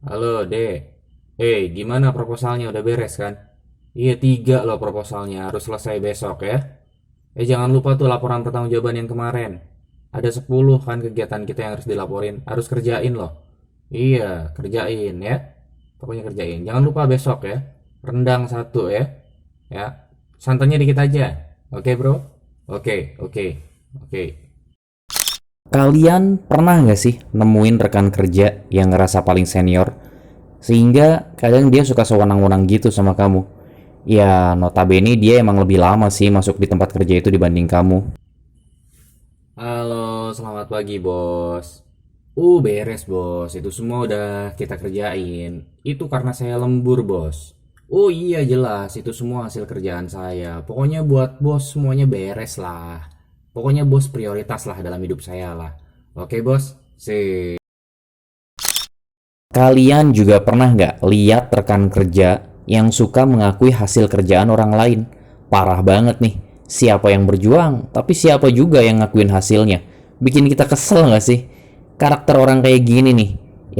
Halo, Dek. Gimana proposalnya? Udah beres kan? Iya, 3 loh proposalnya. Harus selesai besok ya. Jangan lupa tuh laporan pertanggungjawaban yang kemarin. Ada 10 kan kegiatan kita yang harus dilaporin. Harus kerjain loh. Iya, kerjain ya. Pokoknya kerjain. Jangan lupa besok ya. Rendang satu ya. Ya. Santannya dikit aja. Oke, bro? Oke, oke, oke. Kalian pernah nggak sih nemuin rekan kerja yang ngerasa paling senior? Sehingga kadang dia suka sewenang-wenang gitu sama kamu. Ya notabene dia emang lebih lama sih masuk di tempat kerja itu dibanding kamu. Halo, selamat pagi, bos. Beres, bos. Itu semua udah kita kerjain. Itu karena saya lembur, bos. Oh iya, jelas. Itu semua hasil kerjaan saya. Pokoknya buat bos semuanya beres lah. Pokoknya bos prioritas lah dalam hidup saya lah. Oke, bos? Sip. Kalian juga pernah nggak lihat rekan kerja yang suka mengakui hasil kerjaan orang lain? Parah banget nih. Siapa yang berjuang, tapi siapa juga yang ngakuin hasilnya? Bikin kita kesel nggak sih? Karakter orang kayak gini nih,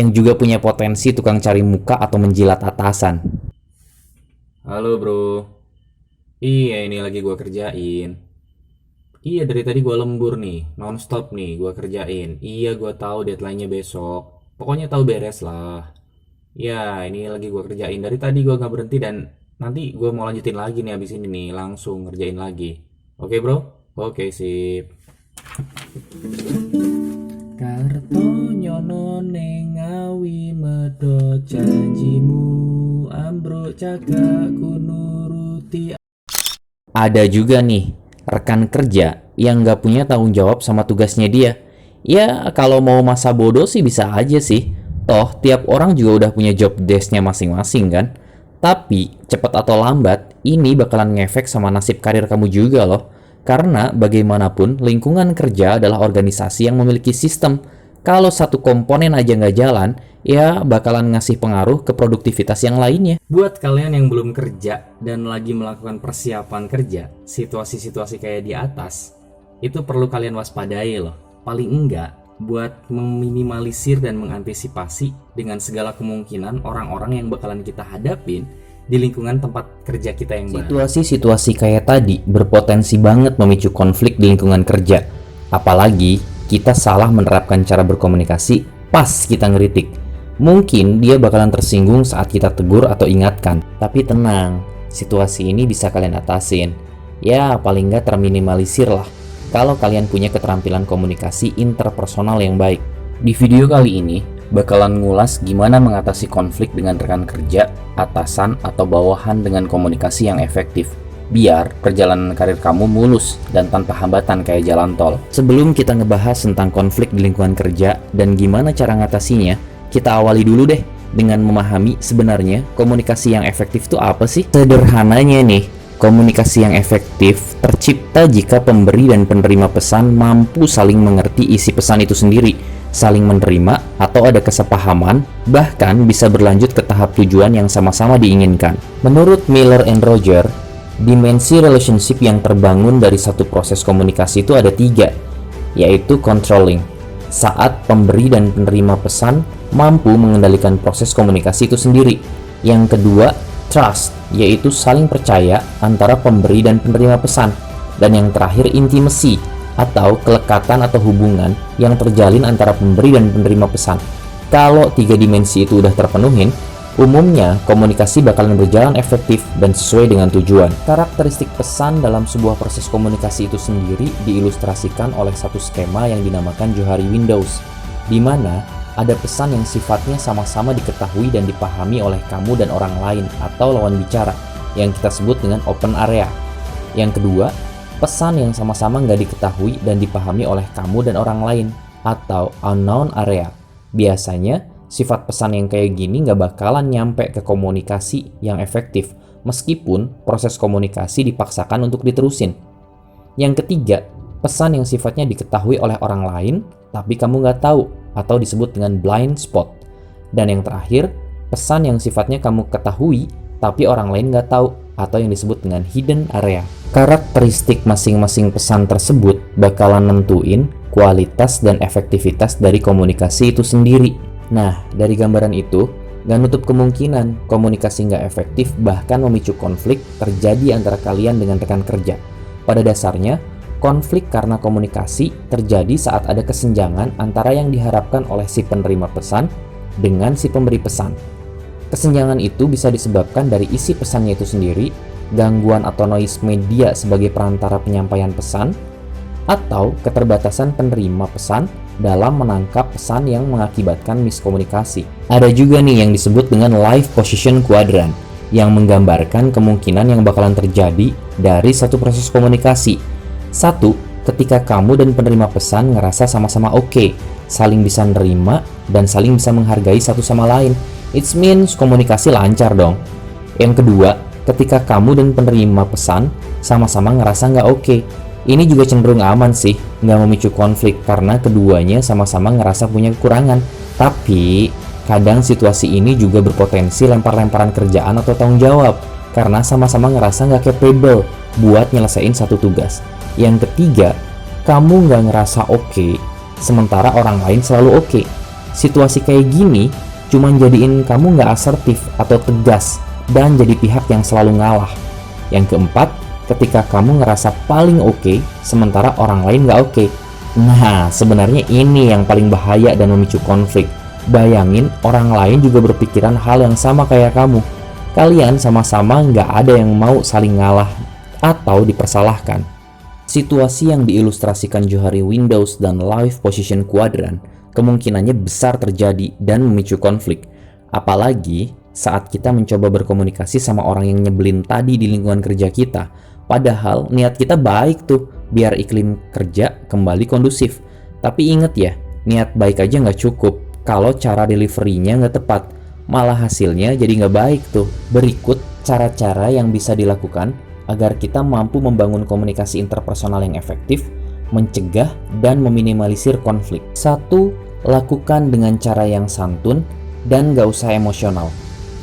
yang juga punya potensi tukang cari muka atau menjilat atasan. Halo, bro. Iya, ini lagi gua kerjain. Iya, dari tadi gua lembur nih, nonstop nih gua kerjain. Iya, gua tahu deadline-nya besok. Pokoknya tahu beres lah. Ya, ini lagi gua kerjain. Dari tadi gua nggak berhenti dan nanti gua mau lanjutin lagi nih abis ini nih, langsung ngerjain lagi. Oke, bro? Oke, sip. Kartonyono nengawi medho janjimu ambro cagaku nuruti. Ada juga nih rekan kerja yang nggak punya tanggung jawab sama tugasnya dia. Ya kalau mau masa bodoh sih bisa aja sih. Toh tiap orang juga udah punya job desk-nya masing-masing kan. Tapi cepat atau lambat ini bakalan ngefek sama nasib karir kamu juga loh. Karena bagaimanapun lingkungan kerja adalah organisasi yang memiliki sistem. Kalau satu komponen aja nggak jalan, ya bakalan ngasih pengaruh ke produktivitas yang lainnya. Buat kalian yang belum kerja dan lagi melakukan persiapan kerja, situasi-situasi kayak di atas, itu perlu kalian waspadai loh. Paling enggak, buat meminimalisir dan mengantisipasi dengan segala kemungkinan orang-orang yang bakalan kita hadapin di lingkungan tempat kerja kita yang baru. Situasi-situasi kayak tadi berpotensi banget memicu konflik di lingkungan kerja. Apalagi kita salah menerapkan cara berkomunikasi pas kita ngeritik. Mungkin dia bakalan tersinggung saat kita tegur atau ingatkan. Tapi tenang, situasi ini bisa kalian atasin. Ya, paling nggak terminimalisir lah kalau kalian punya keterampilan komunikasi interpersonal yang baik. Di video kali ini, bakalan ngulas gimana mengatasi konflik dengan rekan kerja, atasan, atau bawahan dengan komunikasi yang efektif. Biar perjalanan karir kamu mulus dan tanpa hambatan kayak jalan tol. Sebelum kita ngebahas tentang konflik di lingkungan kerja dan gimana cara ngatasinya, kita awali dulu deh dengan memahami sebenarnya komunikasi yang efektif itu apa sih? Sederhananya nih, komunikasi yang efektif tercipta jika pemberi dan penerima pesan mampu saling mengerti isi pesan itu sendiri, saling menerima atau ada kesepahaman, bahkan bisa berlanjut ke tahap tujuan yang sama-sama diinginkan. Menurut Miller and Roger, dimensi relationship yang terbangun dari satu proses komunikasi itu ada 3, yaitu controlling, saat pemberi dan penerima pesan mampu mengendalikan proses komunikasi itu sendiri. Yang kedua, trust, yaitu saling percaya antara pemberi dan penerima pesan. Dan yang terakhir, intimacy, atau kelekatan atau hubungan yang terjalin antara pemberi dan penerima pesan. Kalau 3 dimensi itu udah terpenuhin, umumnya komunikasi bakalan berjalan efektif dan sesuai dengan tujuan. Karakteristik pesan dalam sebuah proses komunikasi itu sendiri diilustrasikan oleh satu skema yang dinamakan Johari Windows, di mana ada pesan yang sifatnya sama-sama diketahui dan dipahami oleh kamu dan orang lain atau lawan bicara, yang kita sebut dengan open area. Yang kedua, pesan yang sama-sama nggak diketahui dan dipahami oleh kamu dan orang lain atau unknown area. Biasanya, sifat pesan yang kayak gini nggak bakalan nyampe ke komunikasi yang efektif, meskipun proses komunikasi dipaksakan untuk diterusin. Yang ketiga, pesan yang sifatnya diketahui oleh orang lain, tapi kamu nggak tahu, atau disebut dengan blind spot. Dan yang terakhir, pesan yang sifatnya kamu ketahui, tapi orang lain nggak tahu, atau yang disebut dengan hidden area. Karakteristik masing-masing pesan tersebut bakalan nentuin kualitas dan efektivitas dari komunikasi itu sendiri. Nah, dari gambaran itu, Gak nutup kemungkinan komunikasi nggak efektif bahkan memicu konflik terjadi antara kalian dengan rekan kerja. Pada dasarnya, konflik karena komunikasi terjadi saat ada kesenjangan antara yang diharapkan oleh si penerima pesan dengan si pemberi pesan. Kesenjangan itu bisa disebabkan dari isi pesannya itu sendiri, gangguan atau noise media sebagai perantara penyampaian pesan, atau keterbatasan penerima pesan dalam menangkap pesan yang mengakibatkan miskomunikasi. Ada juga nih yang disebut dengan life position quadrant, yang menggambarkan kemungkinan yang bakalan terjadi dari satu proses komunikasi. Satu, ketika kamu dan penerima pesan ngerasa sama-sama oke, saling bisa nerima dan saling bisa menghargai satu sama lain. It means komunikasi lancar dong. Yang kedua, ketika kamu dan penerima pesan sama-sama ngerasa nggak oke. Ini juga cenderung aman sih, nggak memicu konflik karena keduanya sama-sama ngerasa punya kekurangan. Tapi, kadang situasi ini juga berpotensi lempar-lemparan kerjaan atau tanggung jawab karena sama-sama ngerasa nggak capable buat nyelesain satu tugas. Yang ketiga, kamu nggak ngerasa oke, sementara orang lain selalu oke. Situasi kayak gini cuma jadiin kamu nggak asertif atau tegas dan jadi pihak yang selalu ngalah. Yang keempat, ketika kamu ngerasa paling oke, sementara orang lain nggak oke. Nah, sebenarnya ini yang paling bahaya dan memicu konflik. Bayangin orang lain juga berpikiran hal yang sama kayak kamu. Kalian sama-sama nggak ada yang mau saling ngalah atau dipersalahkan. Situasi yang diilustrasikan Johari Windows dan Life Position Quadrant kemungkinannya besar terjadi dan memicu konflik. Apalagi saat kita mencoba berkomunikasi sama orang yang nyebelin tadi di lingkungan kerja kita. Padahal niat kita baik tuh, biar iklim kerja kembali kondusif. Tapi inget ya, niat baik aja nggak cukup kalau cara delivery-nya nggak tepat. Malah hasilnya jadi nggak baik tuh. Berikut cara-cara yang bisa dilakukan agar kita mampu membangun komunikasi interpersonal yang efektif, mencegah dan meminimalisir konflik. 1. Lakukan dengan cara yang santun dan nggak usah emosional.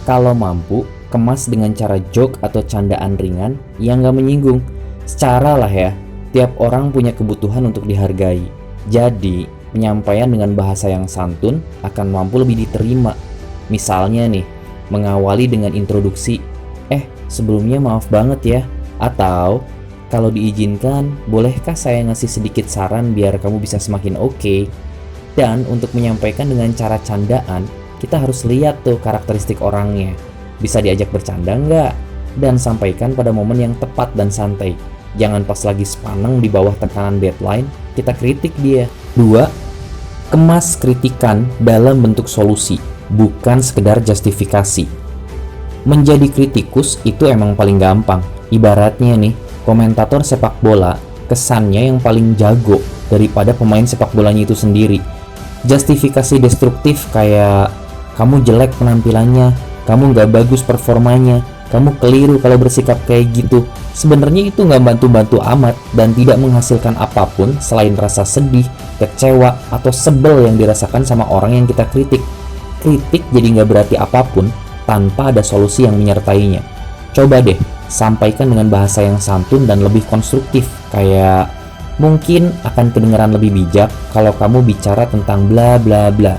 Kalau mampu, kemas dengan cara joke atau candaan ringan yang gak menyinggung. Secara lah ya, tiap orang punya kebutuhan untuk dihargai. Jadi, penyampaian dengan bahasa yang santun akan mampu lebih diterima. Misalnya nih, mengawali dengan introduksi, sebelumnya maaf banget ya. Atau, kalau diizinkan, bolehkah saya ngasih sedikit saran biar kamu bisa semakin oke? Dan untuk menyampaikan dengan cara candaan, kita harus lihat tuh karakteristik orangnya. Bisa diajak bercanda nggak? Dan sampaikan pada momen yang tepat dan santai. Jangan pas lagi sepaneng di bawah tekanan deadline, kita kritik dia. 2. Kemas kritikan dalam bentuk solusi, bukan sekedar justifikasi. Menjadi kritikus itu emang paling gampang. Ibaratnya nih, komentator sepak bola, kesannya yang paling jago daripada pemain sepak bolanya itu sendiri. Justifikasi destruktif kayak, kamu jelek penampilannya, kamu nggak bagus performanya, kamu keliru kalau bersikap kayak gitu. Sebenarnya itu nggak bantu-bantu amat dan tidak menghasilkan apapun selain rasa sedih, kecewa, atau sebel yang dirasakan sama orang yang kita kritik. Kritik jadi nggak berarti apapun tanpa ada solusi yang menyertainya. Coba deh, sampaikan dengan bahasa yang santun dan lebih konstruktif, kayak mungkin akan kedengaran lebih bijak kalau kamu bicara tentang bla bla bla.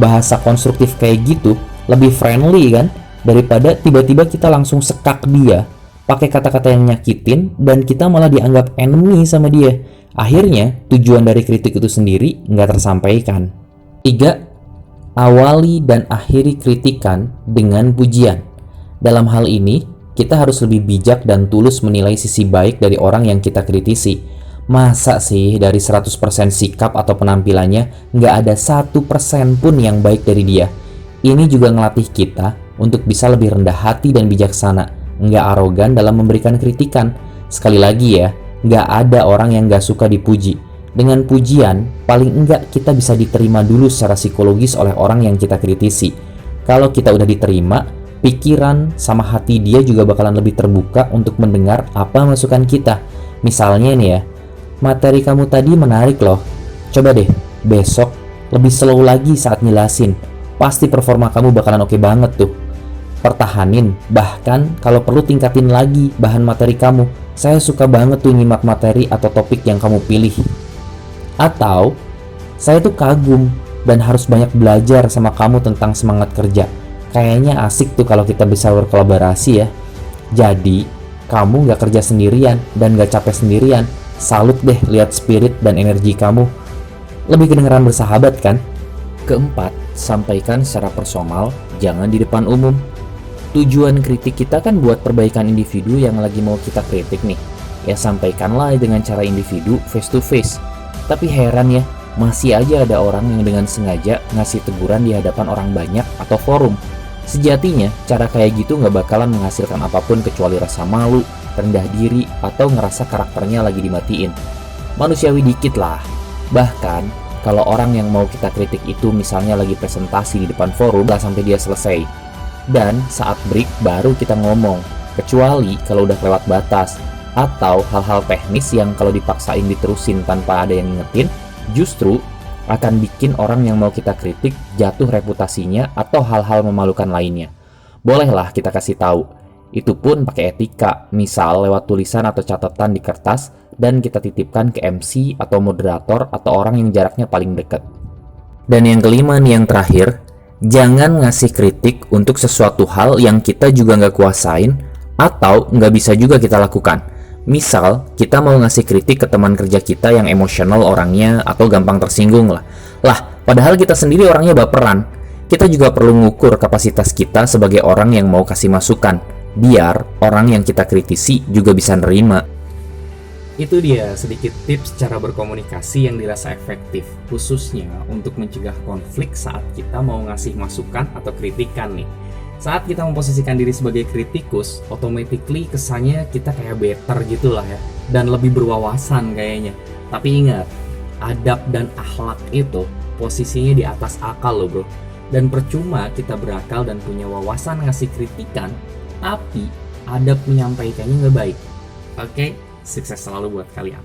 Bahasa konstruktif kayak gitu lebih friendly kan, daripada tiba-tiba kita langsung sekak dia pakai kata-kata yang nyakitin dan kita malah dianggap enemy sama dia. Akhirnya tujuan dari kritik itu sendiri nggak tersampaikan. 3. Awali dan akhiri kritikan dengan pujian. Dalam hal ini, kita harus lebih bijak dan tulus menilai sisi baik dari orang yang kita kritisi. Masa sih dari 100% sikap atau penampilannya nggak ada 1% pun yang baik dari dia? Ini juga ngelatih kita untuk bisa lebih rendah hati dan bijaksana, nggak arogan dalam memberikan kritikan. Sekali lagi ya, nggak ada orang yang nggak suka dipuji. Dengan pujian, paling enggak kita bisa diterima dulu secara psikologis oleh orang yang kita kritisi. Kalau kita udah diterima, pikiran sama hati dia juga bakalan lebih terbuka untuk mendengar apa masukan kita. Misalnya nih ya, materi kamu tadi menarik loh. Coba deh, besok lebih slow lagi saat jelasin. Pasti performa kamu bakalan oke banget tuh. Pertahanin, bahkan kalau perlu tingkatin lagi bahan materi kamu. Saya suka banget tuh nyimak materi atau topik yang kamu pilih. Atau, saya tuh kagum dan harus banyak belajar sama kamu tentang semangat kerja. Kayaknya asik tuh kalau kita bisa berkolaborasi ya. Jadi, kamu nggak kerja sendirian dan nggak capek sendirian. Salut deh lihat spirit dan energi kamu. Lebih kedengeran bersahabat kan? Keempat, sampaikan secara personal, jangan di depan umum. Tujuan kritik kita kan buat perbaikan individu yang lagi mau kita kritik nih. Ya sampaikanlah dengan cara individu face to face. Tapi heran ya, masih aja ada orang yang dengan sengaja ngasih teguran di hadapan orang banyak atau forum. Sejatinya, cara kayak gitu nggak bakalan menghasilkan apapun kecuali rasa malu, rendah diri, atau ngerasa karakternya lagi dimatiin. Manusiawi dikit lah. Bahkan, kalau orang yang mau kita kritik itu misalnya lagi presentasi di depan forum, lah sampai dia selesai. Dan saat break baru kita ngomong, kecuali kalau udah lewat batas, atau hal-hal teknis yang kalau dipaksain diterusin tanpa ada yang ngingetin, justru akan bikin orang yang mau kita kritik jatuh reputasinya atau hal-hal memalukan lainnya. Bolehlah kita kasih tahu. Itu pun pakai etika, misal lewat tulisan atau catatan di kertas dan kita titipkan ke MC atau moderator atau orang yang jaraknya paling dekat. Dan yang kelima nih, yang terakhir, jangan ngasih kritik untuk sesuatu hal yang kita juga nggak kuasain atau nggak bisa juga kita lakukan. Misal, kita mau ngasih kritik ke teman kerja kita yang emosional orangnya atau gampang tersinggung lah. Lah, padahal kita sendiri orangnya baperan. Kita juga perlu ngukur kapasitas kita sebagai orang yang mau kasih masukan, biar orang yang kita kritisi juga bisa nerima. Itu dia sedikit tips cara berkomunikasi yang dirasa efektif, khususnya untuk mencegah konflik saat kita mau ngasih masukan atau kritikan nih. Saat kita memposisikan diri sebagai kritikus, automatically kesannya kita kayak better gitu lah ya, dan lebih berwawasan kayaknya. Tapi ingat, adab dan akhlak itu posisinya di atas akal loh bro. Dan percuma kita berakal dan punya wawasan ngasih kritikan, tapi adab menyampaikannya nggak baik. Oke, sukses selalu buat kalian.